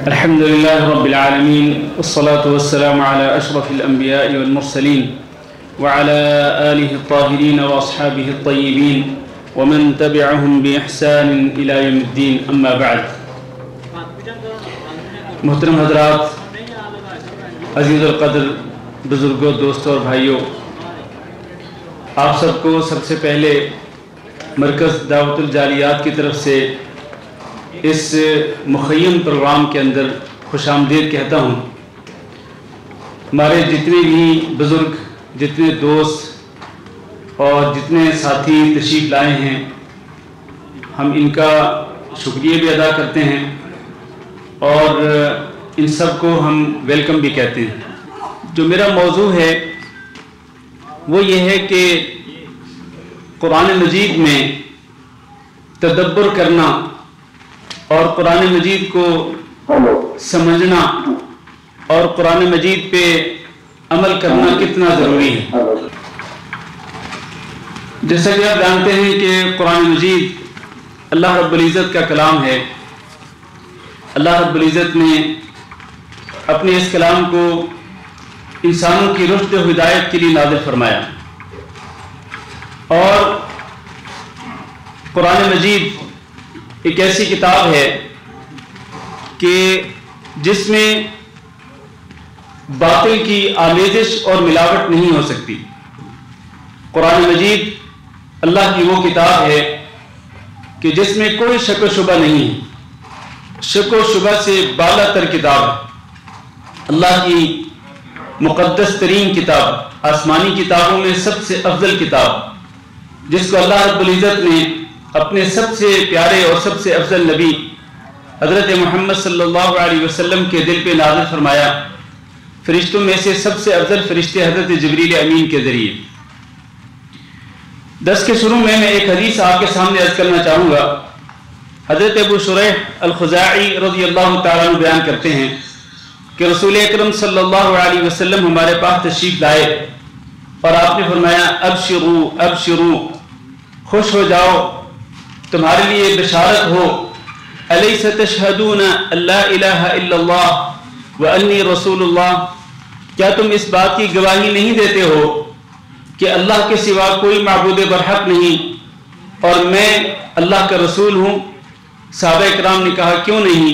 الحمد لله رب العالمين والصلاة والسلام على أشرف الأنبياء والمرسلين وعلى آله الطاهرين وأصحابه الطيبين ومن تبعهم بإحسان إلى يوم الدين أما بعد. محترم حضرات، عزیز القدر بزرگوں، دوستوں اور بھائیوں، آپ سب کو سب سے پہلے مرکز دعوت الجالیات کی طرف سے اس مخیم پروگرام کے اندر خوش آمدید کہتا ہوں. ہمارے جتنے بھی بزرگ، جتنے دوست اور جتنے ساتھی تشریف لائے ہیں، ہم ان کا شکریہ بھی ادا کرتے ہیں اور ان سب کو ہم ویلکم بھی کہتے ہیں. جو میرا موضوع ہے وہ یہ ہے کہ قرآن مجید میں تدبر کرنا اور قرآن مجید کو سمجھنا اور قرآن مجید پہ عمل کرنا کتنا ضروری ہے. جیسا کہ آپ جانتے ہیں کہ قرآن مجید اللہ رب العزت کا کلام ہے. اللہ رب العزت نے اپنے اس کلام کو انسانوں کی رشد و ہدایت کے لیے نازل فرمایا، اور قرآن مجید ایک ایسی کتاب ہے کہ جس میں باطل کی آمیزش اور ملاوٹ نہیں ہو سکتی. قرآن مجید اللہ کی وہ کتاب ہے کہ جس میں کوئی شک و شبہ نہیں ہے. شک و شبہ سے بالا تر کتاب ہے. اللہ کی مقدس ترین کتاب، آسمانی کتابوں میں سب سے افضل کتاب، جس کو اللہ رب العزت نے اپنے سب سے پیارے اور سب سے افضل نبی حضرت محمد صلی اللہ علیہ وسلم کے دل پہ نازل فرمایا، فرشتوں میں سے سب سے افضل فرشتے حضرت جبریل امین کے ذریعے. درس کے شروع میں ایک حدیث آپ کے سامنے عرض کرنا چاہوں گا. حضرت ابو شریح الخزاعی رضی اللہ تعالیٰ عنہ بیان کرتے ہیں کہ رسول اکرم صلی اللہ علیہ وسلم ہمارے پاس تشریف لائے اور آپ نے فرمایا ابشروا ابشروا، خوش ہو جاؤ، تمہارے لیے بشارت ہو. الیس تشہدون ان لا الہ الا اللہ وانی رسول اللہ، کیا تم اس بات کی گواہی نہیں دیتے ہو کہ اللہ کے سوا کوئی معبود برحق نہیں اور میں اللہ کا رسول ہوں؟ صحابہ اکرام نے کہا کیوں نہیں،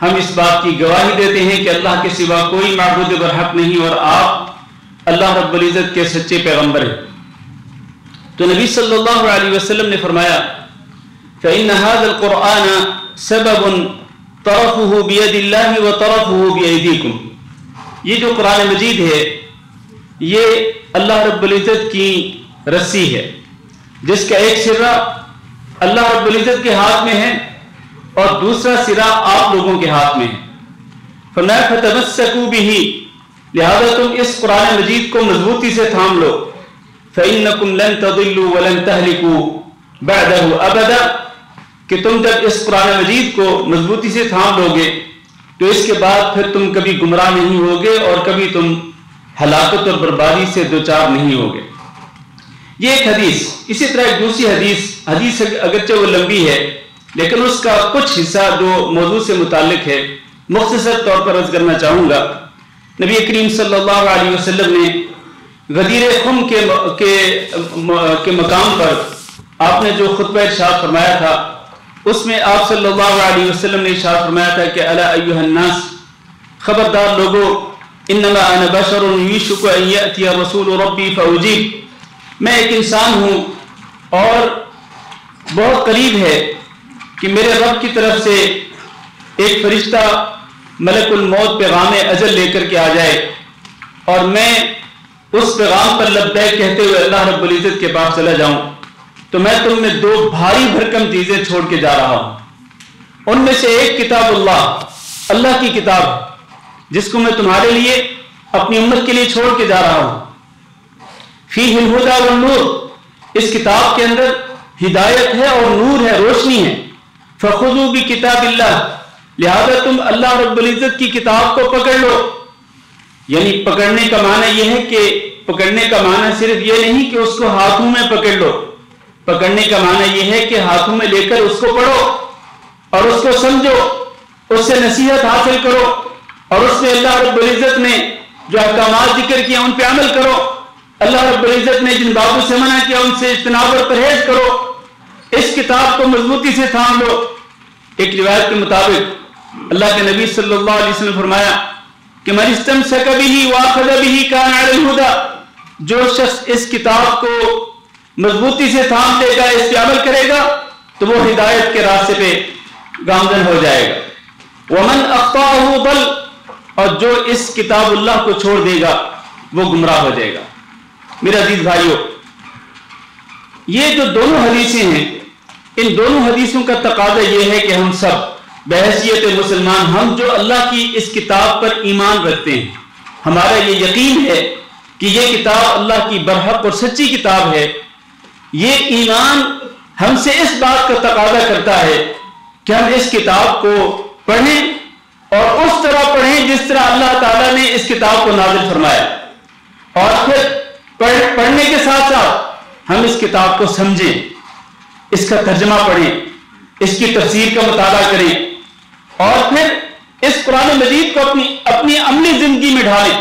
ہم اس بات کی گواہی دیتے ہیں کہ اللہ کے سوا کوئی معبود برحق نہیں اور آپ اللہ رب العزت کے سچے پیغمبر ہیں. تو نبی صلی اللہ علیہ وسلم نے فرمایا فإن هذا القرآن سبب طرفه بيد الله وطرفه بأيديكم، یہ جو قرآن مجید ہے یہ اللہ رب العزت کی رسی ہے جس کا ایک سرا اللہ رب العزت کے ہاتھ میں ہے اور دوسرا سرا آپ لوگوں کے ہاتھ میں ہے. فرمایا فتمسکوا به، لہذا تم اس قرآن مجید کو مضبوطی سے تھام لو. فإنکم لن تضلوا ولن تہلکوا بعدہ ابدا، کہ تم جب اس قرآن مجید کو مضبوطی سے تھام لو گے تو اس کے بعد پھر تم کبھی گمراہ نہیں ہوگے اور کبھی تم ہلاکت اور بربادی سے دوچار نہیں ہوگے. یہ ایک حدیث. اسی طرح ایک دوسری حدیث اگرچہ وہ لمبی ہے لیکن اس کا کچھ حصہ جو موضوع سے متعلق ہے مختصر طور پر عرض کرنا چاہوں گا. نبی کریم صلی اللہ علیہ وسلم نے غدیر خم کے مقام پر آپ نے جو خطبہ ارشاد فرمایا تھا اس میں آپ صلی اللہ علیہ وسلم نے ارشاد فرمایا تھا کہ الا ایھا الناس، خبردار لوگو، انما انا بشر یوشک ان یاتی رسول ربی فاجیب، میں ایک انسان ہوں اور بہت قریب ہے کہ میرے رب کی طرف سے ایک فرشتہ ملک الموت پیغام اجل لے کر کے آ جائے اور میں اس پیغام پر لبیک کہتے ہوئے اللہ رب العزت کے پاس چلا جاؤں تو میں تم میں دو بھاری بھرکم چیزیں چھوڑ کے جا رہا ہوں. ان میں سے ایک کتاب اللہ کی کتاب جس کو میں تمہارے لیے اپنی امت کے لیے چھوڑ کے جا رہا ہوں. فیہ الہدی والنور، اس کتاب کے اندر ہدایت ہے اور نور ہے، روشنی ہے. فخذوا بکتاب اللہ، لہذا تم اللہ رب العزت کی کتاب کو پکڑ لو. یعنی پکڑنے کا معنی یہ ہے کہ پکڑنے کا معنی صرف یہ نہیں کہ اس کو ہاتھوں میں پکڑ لو، پکڑنے کا معنی یہ ہے کہ ہاتھوں میں لے کر اس کو پڑھو اور اس کو سمجھو اس سے نصیحت حاصل کرو اور اس میں اللہ رب العزت نے جو احکامات ذکر کیا ان پہ عمل کرو. اللہ رب العزت نے جن باتوں سے منع کیا ان سے اجتناب اور پرہیز کرو. اس کتاب کو مضبوطی سے تھام لو. ایک روایت کے مطابق اللہ کے نبی صلی اللہ علیہ وسلم نے فرمایا کہ من استمسک بہ واخذ بہ کان علی الہدی، جو شخص اس کتاب کو مضبوطی سے تھام لے گا، اس پہ عمل کرے گا تو وہ ہدایت کے راستے پہ گامزن ہو جائے گا. ومن اخطأہ ضل، اور جو اس کتاب اللہ کو چھوڑ دے گا وہ گمراہ ہو جائے گا. میرے عزیز بھائیوں، یہ جو دونوں حدیثیں ہیں، ان دونوں حدیثوں کا تقاضا یہ ہے کہ ہم سب بحیثیت مسلمان، ہم جو اللہ کی اس کتاب پر ایمان رکھتے ہیں، ہمارا یہ یقین ہے کہ یہ کتاب اللہ کی برحق اور سچی کتاب ہے، یہ ایمان ہم سے اس بات کا تقاضا کرتا ہے کہ ہم اس کتاب کو پڑھیں اور اس طرح پڑھیں جس طرح اللہ تعالیٰ نے اس کتاب کو نازل فرمایا، اور پھر پڑھنے کے ساتھ ساتھ ہم اس کتاب کو سمجھیں، اس کا ترجمہ پڑھیں، اس کی تفسیر کا مطالعہ کریں، اور پھر اس قرآن مجید کو اپنی عملی زندگی میں ڈھالیں،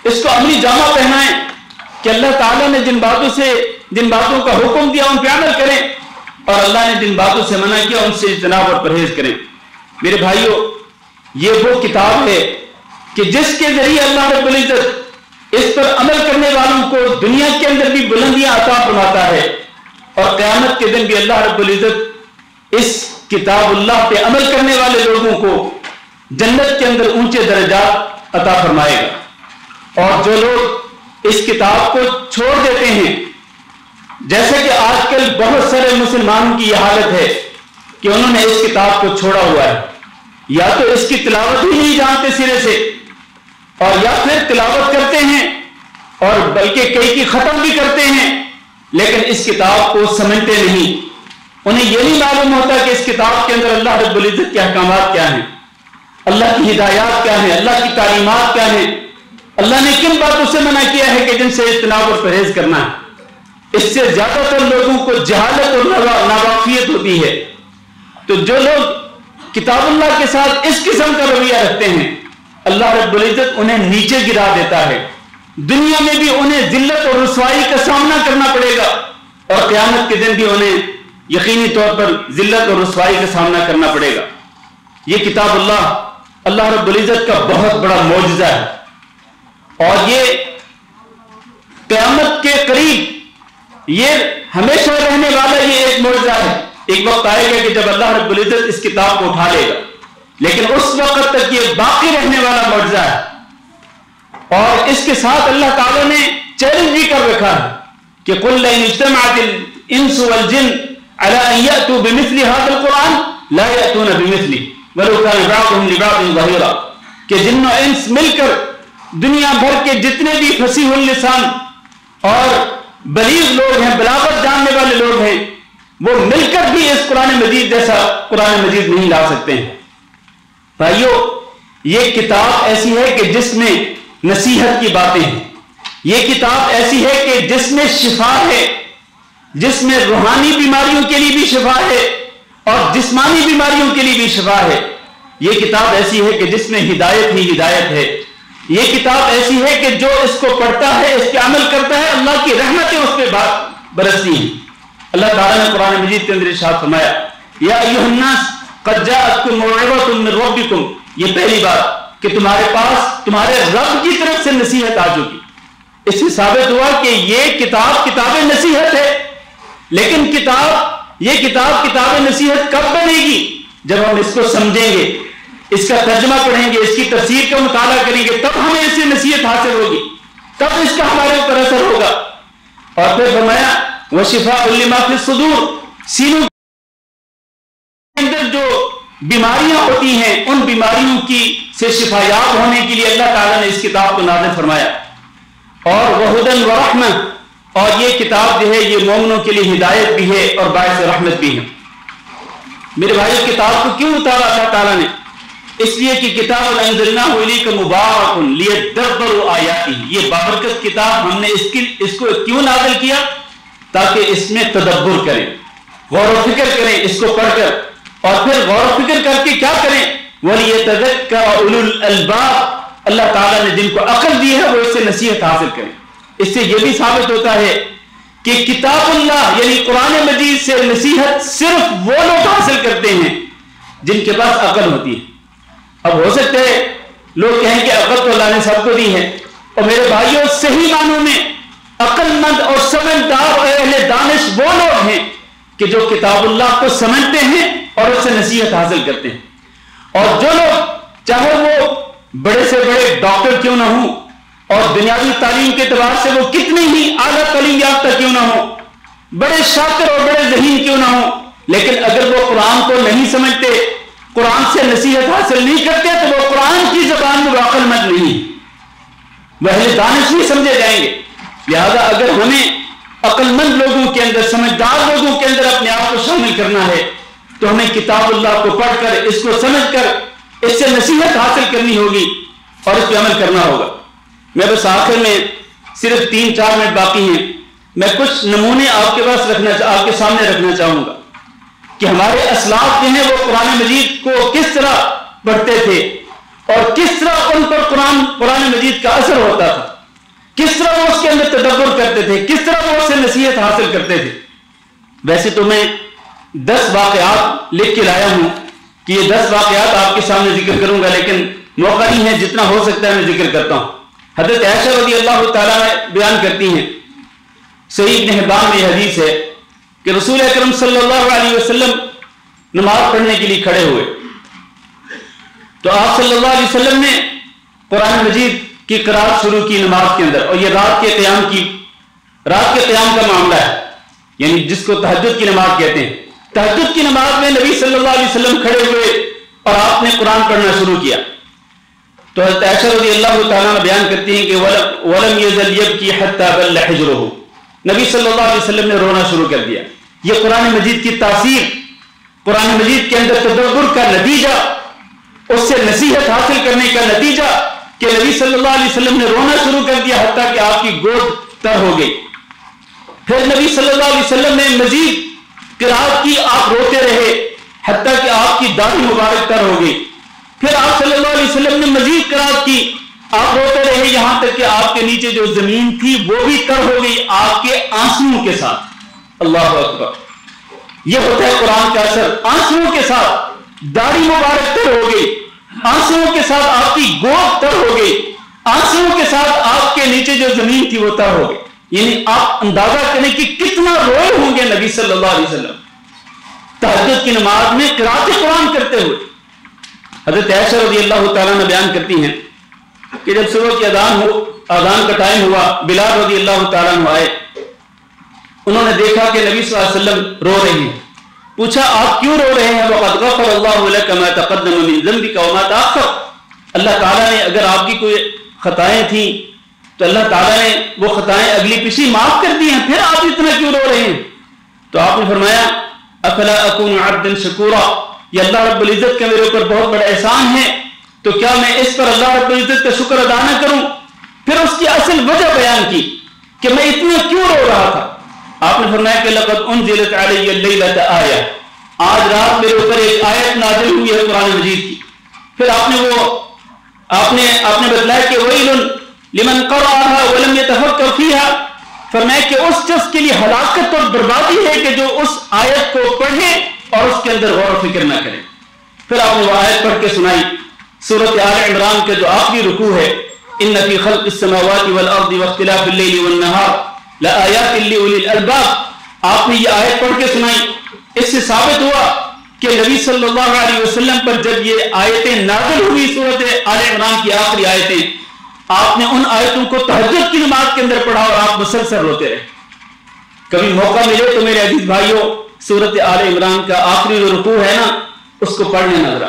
اس کو عملی جامہ پہنائیں کہ اللہ تعالیٰ نے جن باتوں کا حکم دیا ان پہ عمل کریں، اور اللہ نے جن باتوں سے منع کیا ان سے اجتناب اور پرہیز کریں. میرے بھائیوں، یہ وہ کتاب ہے کہ جس کے ذریعے اللہ رب العزت اس پر عمل کرنے والوں کو دنیا کے اندر بھی بلندیاں عطا فرماتا ہے، اور قیامت کے دن بھی اللہ رب العزت اس کتاب اللہ پہ عمل کرنے والے لوگوں کو جنت کے اندر اونچے درجات عطا فرمائے گا. اور جو لوگ اس کتاب کو چھوڑ دیتے ہیں، جیسے کہ آج کل بہت سارے مسلمانوں کی یہ حالت ہے کہ انہوں نے اس کتاب کو چھوڑا ہوا ہے، یا تو اس کی تلاوت ہی نہیں جانتے سرے سے، اور یا پھر تلاوت کرتے ہیں اور بلکہ کئی کی ختم بھی کرتے ہیں، لیکن اس کتاب کو سمجھتے نہیں. انہیں یہ نہیں معلوم ہوتا کہ اس کتاب کے اندر اللہ رب العزت کے احکامات کیا ہیں، اللہ کی ہدایات کیا ہیں، اللہ کی تعلیمات کیا ہیں، اللہ نے کن باتوں سے منع کیا ہے کہ جن سے اجتناب اور پرہیز کرنا ہے. اس سے زیادہ تر لوگوں کو جہالت اور ناواقفیت ہوتی ہے. تو جو لوگ کتاب اللہ کے ساتھ اس قسم کا رویہ رکھتے ہیں، اللہ رب العزت انہیں نیچے گرا دیتا ہے. دنیا میں بھی انہیں ذلت اور رسوائی کا سامنا کرنا پڑے گا، اور قیامت کے دن بھی انہیں یقینی طور پر ذلت اور رسوائی کا سامنا کرنا پڑے گا. یہ کتاب اللہ رب العزت کا بہت بڑا معجزہ ہے، اور یہ قیامت کے قریب یہ ہمیشہ رہنے والا یہ ایک معجزہ ہے. ایک وقت آئے گا کہ جب اللہ رب العزت اس کتاب کو اٹھا لے گا، لیکن اس وقت تک یہ باقی رہنے والا معجزہ ہے. اور اس کے ساتھ اللہ تعالیٰ نے چیلنج بھی کر رکھا ہے کہ قُلْ لَئِنِ اجْتَمَعَتِ الْإِنسُ وَالْجِنُّ عَلَىٰ أَن يَأْتُوا بِمِثْلِ هَٰذَا الْقُرْآنِ لَا يَأْتُونَ بِمِثْلِهِ وَلَوْ كَانَ بَعْضُهُمْ لِبَعْضٍ ظَهِيرًا، کہ جن و انس مل کر دنیا بھر کے جتنے بھی فصیح اللسان اور بلیغ لوگ ہیں، بلاغت جاننے والے لوگ ہیں، وہ مل کر بھی اس قرآن مجید جیسا قرآن مجید نہیں لا سکتے ہیں. بھائیو، یہ کتاب ایسی ہے کہ جس میں نصیحت کی باتیں ہیں، یہ کتاب ایسی ہے کہ جس میں شفا ہے، جس میں روحانی بیماریوں کے لیے بھی شفا ہے اور جسمانی بیماریوں کے لیے بھی شفا ہے. یہ کتاب ایسی ہے کہ جس میں ہدایت ہی ہدایت ہے. یہ کتاب ایسی ہے کہ جو اس کو پڑھتا ہے، اس پہ عمل کرتا ہے، اللہ کی رحمتیں اس پہ برستی ہیں. اللہ تعالیٰ نے قرآن مجید کے اندر ارشاد فرمایا، یا ایھا الناس قد جاءتکم موعظۃ من ربکم، یہ پہلی بات کہ تمہارے پاس تمہارے رب کی طرف سے نصیحت آ چکی. اس سے ثابت ہوا کہ یہ کتاب نصیحت ہے. لیکن یہ کتاب نصیحت کب بنے گی؟ جب ہم اس کو سمجھیں گے، اس کا ترجمہ پڑھیں گے، اس کی تفسیر کا مطالعہ کریں گے، تب ہمیں اس سے نصیحت حاصل ہوگی، تب اس کا ہمارے اوپر اثر ہوگا. اور پھر فرمایا وَشِفَاءٌ لِمَا فِي الصُّدُورِ، سینوں کے اندر جو بیماریاں ہوتی ہیں ان بیماریوں کی سے شفایاب ہونے کے لیے اللہ تعالیٰ نے اس کتاب کو نازل فرمایا. اور وَهُدًى وَرَحْمَةً، اور یہ کتاب جو ہے یہ مومنوں کے لیے ہدایت بھی ہے اور باعث رحمت بھی ہے. میرے بھائی، کتاب کو کیوں اتارا اللہ تعالیٰ نے؟ اس لیے کہ کتاب انزلناہ الیک مبارک لیدبروا آیاتہ، یہ بابرکت کتاب ہم نے اس کو کیوں نازل کیا؟ تاکہ اس میں تدبر کریں، غور و فکر کریں اس کو پڑھ کر، اور پھر غور و فکر کر کے کیا کریں؟ وَلِيَتَذَكَّرَ أُولُو الْأَلْبَابِ، اللہ تعالیٰ نے جن کو عقل دی ہے وہ اس سے نصیحت حاصل کریں۔ اس سے یہ بھی ثابت ہوتا ہے کہ کتاب اللہ یعنی قرآن مجید سے نصیحت صرف وہ لوگ حاصل کرتے ہیں جن کے پاس عقل ہوتی ہے۔ اب ہو سکتا ہے لوگ کہیں کہ عقل تو اللہ نے سب کو دی ہے، اور میرے بھائیوں صحیح معنوں میں عقل مند اور سمجھدار اور اہل دانش وہ لوگ ہیں کہ جو کتاب اللہ کو سمجھتے ہیں اور اس سے نصیحت حاصل کرتے ہیں۔ اور جو لوگ چاہے وہ بڑے سے بڑے ڈاکٹر کیوں نہ ہوں اور دنیاوی تعلیم کے اعتبار سے وہ کتنے ہی اعلیٰ تعلیم یافتہ کیوں نہ ہوں، بڑے شاطر اور بڑے ذہین کیوں نہ ہوں، لیکن اگر وہ قرآن کو نہیں سمجھتے، قرآن سے نصیحت حاصل نہیں کرتے، تو وہ قرآن کی زبان میں عقل مند نہیں، وہ اہل دانش نہیں سمجھے جائیں گے۔ لہذا اگر ہمیں عقل مند لوگوں کے اندر، سمجھدار لوگوں کے اندر اپنے آپ کو شامل کرنا ہے تو ہمیں کتاب اللہ کو پڑھ کر، اس کو سمجھ کر، اس سے نصیحت حاصل کرنی ہوگی اور اس پہ عمل کرنا ہوگا۔ میں بس آخر میں صرف 3-4 منٹ باقی ہیں، میں کچھ نمونے آپ کے پاس آپ کے سامنے رکھنا چاہوں گا کہ ہمارے اسلاف جو ہیں وہ قرآن مجید کو کس طرح پڑھتے تھے اور کس طرح ان پر قرآن مجید کا اثر ہوتا تھا، کس طرح وہ اس کے اندر تدبر کرتے تھے، کس طرح وہ اس سے نصیحت حاصل کرتے تھے۔ ویسے تو میں 10 واقعات لکھ کے لایا ہوں کہ یہ 10 واقعات آپ کے سامنے ذکر کروں گا، لیکن موقع نہیں ہے، جتنا ہو سکتا ہے میں ذکر کرتا ہوں۔ حضرت عائشہ رضی اللہ تعالیٰ بیان کرتی ہیں، صحیح ابن حبان میں یہ حدیث ہے کہ رسول اکرم صلی اللہ علیہ وسلم نماز پڑھنے کے لیے کھڑے ہوئے تو آپ صلی اللہ علیہ وسلم نے قرآن مجید کی قرات شروع کی نماز کے اندر، اور یہ رات کے قیام کا معاملہ ہے، یعنی جس کو تہجد کی نماز کہتے ہیں۔ تہجد کی نماز میں نبی صلی اللہ علیہ وسلم کھڑے ہوئے اور آپ نے قرآن پڑھنا شروع کیا تو حضرت عائشہ رضی اللہ تعالیٰ عنہ بیان کرتی ہیں کہ وَلَمْ يَزَلْ يَبْكِي حَتَّى بَلَّ حِجْرُهُ، نبی صلی اللہ علیہ وسلم نے رونا شروع کر دیا۔ یہ قرآن مجید کی تاثیر، قرآن مجید کے اندر تدبر کا نتیجہ، اس سے نصیحت حاصل کرنے کا نتیجہ کہ نبی صلی اللہ علیہ وسلم نے رونا شروع کر دیا، حتیٰ کہ آپ کی گود تر ہو گئی۔ پھر نبی صلی اللہ علیہ وسلم نے مزید قرات کی، آپ روتے رہے حتیٰ کہ آپ کی داڑھی مبارک تر ہو گئی۔ پھر آپ صلی اللہ علیہ وسلم نے مزید قرات کی، آپ روتے رہے یہاں تک کہ آپ کے نیچے جو زمین تھی وہ بھی تر ہو گئی آپ کے آنسوؤں کے ساتھ۔ اللہ اکبر، یہ ہوتا ہے قرآن کا اثر۔ آنسوؤں کے ساتھ داڑھی مبارک تر ہو گئی، آنسوؤں کے ساتھ آپ کی گود تر ہو گئی، آنسوؤں کے ساتھ آپ کے نیچے جو زمین تھی وہ تر ہو گئی۔ یعنی آپ اندازہ کریں کہ کتنا روئے ہوں گے نبی صلی اللہ علیہ وسلم تہجد کی نماز میں قرات قرآن کرتے ہوئے۔ حضرت عائشہ رضی اللہ تعالیٰ نے بیان کرتی ہیں کہ جب صبح کی اذان کا ٹائم ہوا، بلال رضی اللہ تعالیٰ عنہ آئے، انہوں نے دیکھا کہ نبی صلی اللہ علیہ وسلم رو رہے ہیں، پوچھا آپ کیوں رو رہے ہیں؟ وَقَدْ غَفَرَ اللَّهُ لَكَ مَا تَقَدَّمَ مِن ذَنبِكَ وَمَا تَأَخَّرَ، اللہ تعالیٰ نے اگر آپ کی کوئی خطائیں تھیں تو اللہ تعالیٰ نے وہ خطائیں اگلی پچھلی معاف کر دی ہیں، پھر آپ اتنا کیوں رو رہے ہیں؟ تو آپ نے فرمایا افلا اکون عبدا شکورا، یہ اللہ رب العزت کا میرے اوپر بہت بڑا احسان ہے، تو کیا میں اس پر اللہ رب العزت کا شکر ادا نہ کروں؟ پھر اس کی اصل وجہ بیان کی کہ میں اتنا کیوں رو رہا تھا۔ آپ نے فرمایا کہ لقد انزلت علی اللیلۃ آیہ، آج رات میرے اوپر ایک آیت نازل ہوئی ہے قرآن مجید کی۔ پھر آپ نے بتلایا کہ ویل لمن قرأها ولم يتفکر فیہا، فرمایا کہ اس شخص کے لیے ہلاکت اور بربادی ہے کہ جو اس آیت کو پڑھے اور اس کے اندر غور و فکر نہ کرے۔ پھر آپ نے وہ آیت پڑھ کے سنائی، سورۃ آل عمران کے جو آخری رکوع ہے، ان فی خلق السماوات والارض واختلاف اللیل والنہار لآیات لأولی الالباب، آپ نے یہ آیت پڑھ کے سنائی۔ اس سے ثابت ہوا کہ نبی صلی اللہ علیہ وسلم پر جب یہ آیتیں نازل ہوئی، سورۃ آل عمران کی آخری آیتیں، آپ نے ان آیتوں کو تہجد کی نماز کے اندر پڑھا اور آپ مسلسل روتے رہے۔ کبھی موقع ملے تو میرے عزیز بھائیوں، سورۃ آل عمران کا آخری جو رکوع ہے نا، اس کو پڑھنے نظر آ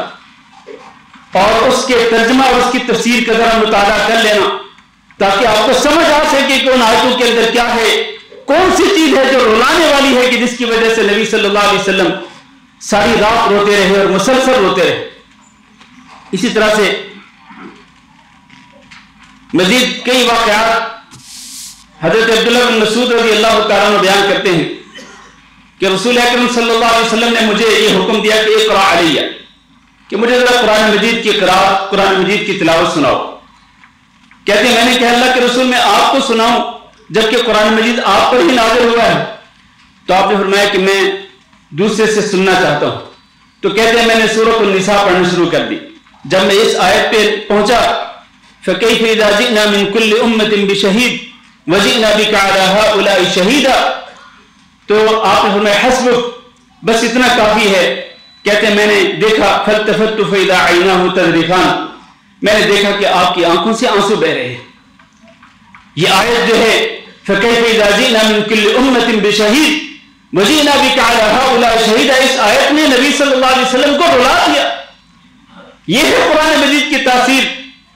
اور اس کے ترجمہ اور اس کی تفسیر کا ذرا مطالعہ کر لینا، تاکہ آپ کو سمجھ آ سکے کہ ان آیتوں کے اندر کیا ہے، کون سی چیز ہے جو رلانے والی ہے کہ جس کی وجہ سے نبی صلی اللہ علیہ وسلم ساری رات روتے رہے اور مسلسل روتے رہے۔ اسی طرح سے مزید کئی واقعات حضرت عبداللہ بن مسعود رضی اللہ تعالیٰ عنہ بیان کرتے ہیں کہ رسول اکرم صلی اللہ علیہ وسلم نے مجھے یہ حکم دیا کہ اقرأ علیہ، کہ مجھے ذرا قرآن مجید کی قرأت، قرآن مجید کی تلاوت سناؤ۔ کہتے ہیں میں نے کہا اللہ کے رسول میں آپ کو سناؤں جبکہ قرآن مجید آپ پر ہی نازل ہوا ہے؟ تو آپ نے فرمایا کہ میں دوسرے سے سننا چاہتا ہوں۔ تو کہتے ہیں میں نے سورۃ النساء پڑھنا شروع کر دی۔ جب میں اس آیت پہ پہنچا فَكَيْفَ إِذَا جِئْنَا مِن كُلِّ أُمَّةٍ بِشَهِيدٍ وَجِئْنَا بِكَ عَلَى هَؤُلَاءِ شَهِيدًا، تو آپ نے فرمایا حسبک، بس اتنا کافی ہے۔ کہتے ہیں میں نے دیکھا فَالْتَفَتُّ فَإِذَا عَيْنَاهُ تَذْرِفَانِ، میں نے دیکھا کہ آپ کی آنکھوں سے آنسو بہ رہے ہیں۔ یہ آیت جو ہے فَكَيْفَ إِذَا جِئْنَا مِن كُلِّ أُمَّةٍ بِشَهِيدٍ وَجِئْنَا بِكَ عَلَى هَؤُلَاءِ شَهِيدًا، اس آیت نے نبی صلی اللہ علیہ وسلم کو رلا دیا۔ یہ ہے قرآن مجید کی تاثیر،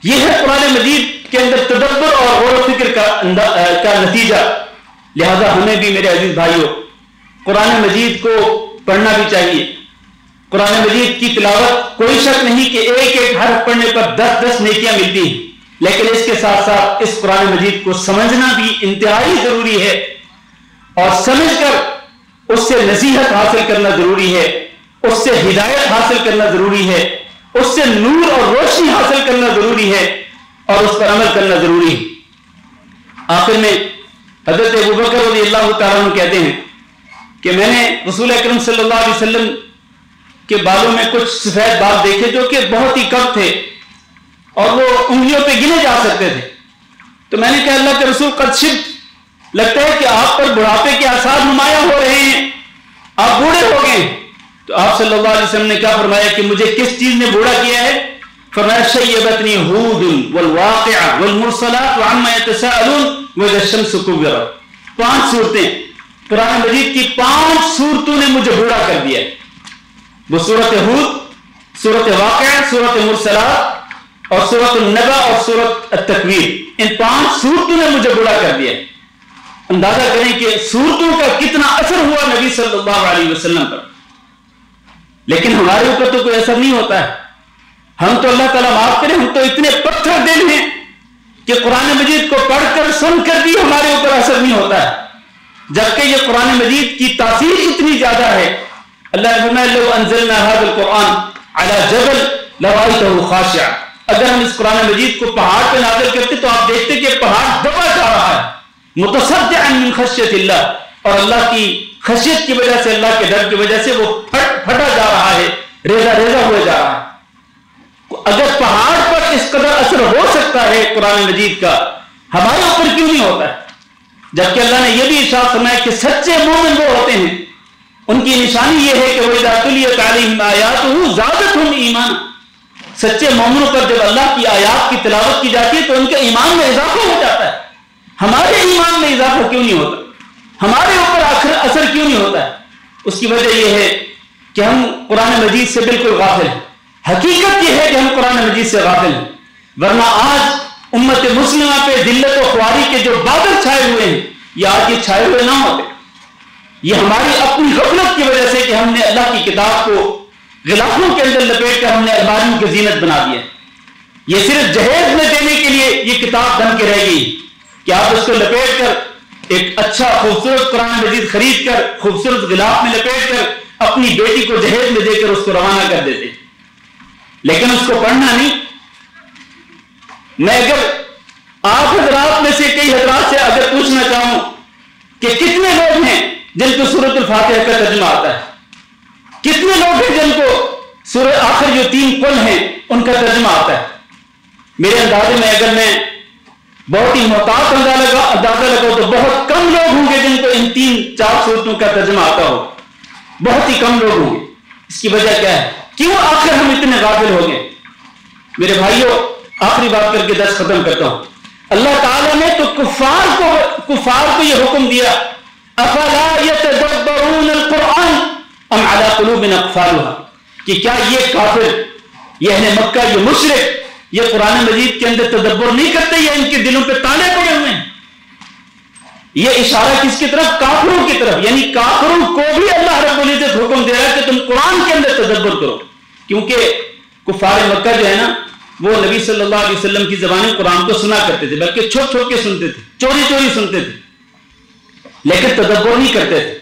یہ ہے قرآن مجید کے اندر تدبر اور غور و فکر کا نتیجہ۔ لہذا ہمیں بھی میرے عزیز بھائیوں قرآن مجید کو پڑھنا بھی چاہیے۔ قرآن مجید کی تلاوت کوئی شک نہیں کہ ایک ایک حرف پڑھنے پر 10 نیکیاں ملتی ہیں، لیکن اس کے ساتھ ساتھ اس قرآن مجید کو سمجھنا بھی انتہائی ضروری ہے، اور سمجھ کر اس سے نصیحت حاصل کرنا ضروری ہے، اس سے ہدایت حاصل کرنا ضروری ہے، اس سے نور اور روشنی حاصل کرنا ضروری ہے، اور اس پر عمل کرنا ضروری ہے۔ آخر میں حضرت ابوبکر رضی اللہ تعالیٰ عنہ کہتے ہیں کہ میں نے رسول اکرم صلی اللہ علیہ وسلم کے بالوں میں کچھ سفید بال دیکھے جو کہ بہت ہی کم تھے اور وہ انگلیوں پہ گنے جا سکتے تھے۔ تو میں نے کہا اللہ کے رسول قد شبت، لگتا ہے کہ آپ پر بڑھاپے کے آثار نمایاں ہو رہے ہیں، آپ بوڑھے ہو گئے۔ تو آپ صلی اللہ علیہ وسلم نے کیا فرمایا کہ مجھے کس چیز نے بوڑھا کیا ہے؟ فرمایا شیبتنی ہود والواقعہ والمرسلات وعما یتساءلون واذا الشمس کورت۔ 5 صورتیں، قرآن مجید کی 5 صورتوں نے مجھے بوڑھا کر دیا ہے۔ وہ سورۃ ہود، سورۃ واقعہ، سورۃ مرسلات اور سورۃ النبأ اور سورۃ التکویر، ان 5 صورتوں نے مجھے بوڑھا کر دیا ہے۔ اندازہ کریں کہ صورتوں کا کتنا اثر ہوا نبی صلی اللہ علیہ وسلم پر، لیکن ہمارے اوپر تو کوئی اثر نہیں ہوتا ہے۔ ہم تو اللہ تعالیٰ معاف کرے، ہم تو اتنے پتھر دل ہیں کہ قرآن مجید کو پڑھ کر سن کر بھی ہمارے اوپر اثر نہیں ہوتا ہے، جبکہ یہ قرآن مجید کی تاثیر اتنی زیادہ ہے۔ اللہ نے فرمایا لو انزلنا هذا القرآن على جبل لرأيته خاشعا، اگر ہم اس قرآن مجید کو پہاڑ پہ نازل کرتے تو آپ دیکھتے کہ پہاڑ دبا جا رہا ہے، متصدعا من خشیت اللہ، اور اللہ کی خشیت کی وجہ سے، اللہ کے ڈر کی وجہ سے وہ پھٹا جا رہا ہے، ریزہ ریزہ ہو جا رہا ہے۔ اگر پہاڑ پر اس قدر اثر ہو سکتا ہے قرآن مجید کا، ہمارے اوپر کیوں نہیں ہوتا ہے؟ جبکہ اللہ نے یہ بھی ارشاد فرمایا کہ سچے مومن وہ ہوتے ہیں، ان کی نشانی یہ ہے کہ وَإِذَا تُلِيَتْ عَلَيْهِمْ آيَاتُهُ زَادَتْهُمْ ایمانا، سچے مومنوں پر جب اللہ کی آیات کی تلاوت کی جاتی ہے تو ان کے ایمان میں اضافہ ہو جاتا ہے۔ ہمارے ایمان میں اضافہ کیوں نہیں ہوتا؟ ہمارے اوپر اثر کیوں نہیں ہوتا ہے؟ اس کی وجہ یہ ہے کہ ہم قرآن مجید سے بالکل غافل ہیں۔ حقیقت یہ ہے کہ ہم قرآن مجید سے غافل ہیں، ورنہ آج امت مسلمہ پہ ذلت و خواری کے جو بادل چھائے ہوئے ہیں، یہ آج یہ چھائے ہوئے نہ ہوتے۔ یہ ہماری اپنی غفلت کی وجہ سے کہ ہم نے اللہ کی کتاب کو غلافوں کے اندر لپیٹ کر ہم نے الماریوں کی زینت بنا دیا۔ یہ صرف جہیز میں دینے کے لیے یہ کتاب بن کے رہ گئی کہ آپ اس کو لپیٹ کر ایک اچھا خوبصورت قرآن مجید خرید کر خوبصورت غلاف میں لپیٹ کر اپنی بیٹی کو جہیز میں دے کر اس کو روانہ کر دیتے، لیکن اس کو پڑھنا نہیں۔ میں اگر آپ حضرات میں سے کئی حضرات سے اگر پوچھنا چاہوں کہ کتنے لوگ ہیں جن کو سورۃ الفاتحہ کا ترجمہ آتا ہے، کتنے لوگ ہیں جن کو سورہ آخر جو 3 قل ہیں ان کا ترجمہ آتا ہے، میرے اندازے میں اگر میں بہت ہی محتاط اندازہ لگاؤں تو بہت کم لوگ ہوں گے جن کو ان 3-4 صورتوں کا ترجمہ آتا ہو، بہت ہی کم لوگ ہوں گے۔ اس کی وجہ کیا ہے؟ کیوں آخر ہم اتنے غافل ہو گئے؟ میرے بھائیوں، آخری بات کر کے درس ختم کرتا ہوں۔ اللہ تعالیٰ نے تو کفار کو یہ حکم دیا افلا یتدبرون القرآن ام علی قلوب اقفالها، کہ کیا یہ کافر، یہ اہل مکہ، یہ مشرک یہ قرآن مجید کے اندر تدبر نہیں کرتے یا ان کے دلوں پہ تالے پڑے ہوئے ہیں؟ یہ اشارہ کس کی طرف؟ کافروں کی طرف، یعنی کافروں کو بھی اللہ رب العزت حکم دے رہا ہے کہ تم قرآن کے اندر تدبر کرو، کیونکہ کفار مکہ جو ہے نا وہ نبی صلی اللہ علیہ وسلم کی زبان قرآن کو سنا کرتے تھے، بلکہ چھپ چھپ کے سنتے تھے، چوری چوری سنتے تھے، لیکن تدبر نہیں کرتے تھے،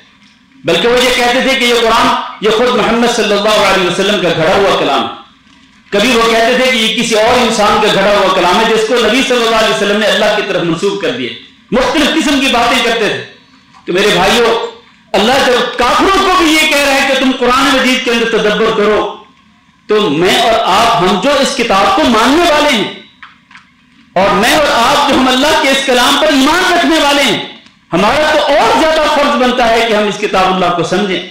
بلکہ وہ یہ کہتے تھے کہ یہ قرآن یہ خود محمد صلی اللہ علیہ وسلم کا گھڑا ہوا کلام ہے، کبھی وہ کہتے تھے کہ یہ کسی اور انسان کا گھڑا ہوا کلام ہے جس کو نبی صلی اللہ علیہ وسلم نے اللہ کی طرف منسوب کر دیے. مختلف قسم کی باتیں کرتے تھے. کہ میرے بھائیوں، اللہ جب کافروں کو بھی یہ کہہ رہا ہے کہ تم قرآن مجید کے اندر تدبر کرو، تو میں اور آپ، ہم جو اس کتاب کو ماننے والے ہیں، اور میں اور آپ جو ہم اللہ کے اس کلام پر ایمان رکھنے والے ہیں، ہمارا تو اور زیادہ فرض بنتا ہے کہ ہم اس کتاب اللہ کو سمجھیں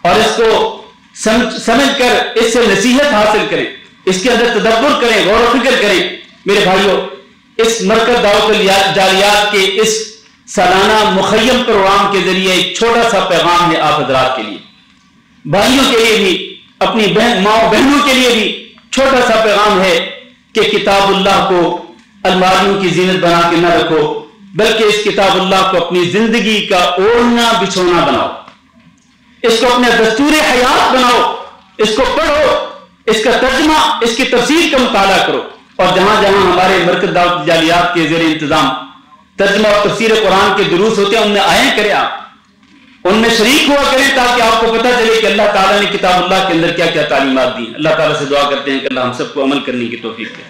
اور اس کو سمجھ کر اس سے نصیحت حاصل کریں، اس کے اندر تدبر کریں، غور و فکر کریں. میرے بھائیوں، اس مرکز دعوت الجالیات کے اس سالانہ مخیم پروگرام کے ذریعے ایک چھوٹا سا پیغام ہے آپ حضرات کے لیے، بھائیوں کے لیے بھی، اپنی ماں بہنوں کے لیے بھی چھوٹا سا پیغام ہے کہ کتاب اللہ کو الماریوں کی زینت بنا کے نہ رکھو، بلکہ اس کتاب اللہ کو اپنی زندگی کا اوڑھنا بچھونا بناؤ، اس کو اپنے دستور حیات بناؤ، اس کو پڑھو، اس کا ترجمہ، اس کی تفسیر کا مطالعہ کرو. اور جہاں جہاں ہمارے مرکز دعوت الجالیات کے زیر انتظام ترجمہ اور تفسیر قرآن کے دروس ہوتے ہیں، ان میں آئیں کریں، آپ ان میں شریک ہوا کریں، تاکہ آپ کو پتہ چلے کہ اللہ تعالیٰ نے کتاب اللہ کے اندر کیا کیا تعلیمات دی. اللہ تعالیٰ سے دعا کرتے ہیں کہ اللہ ہم سب کو عمل کرنے کی توفیق دے.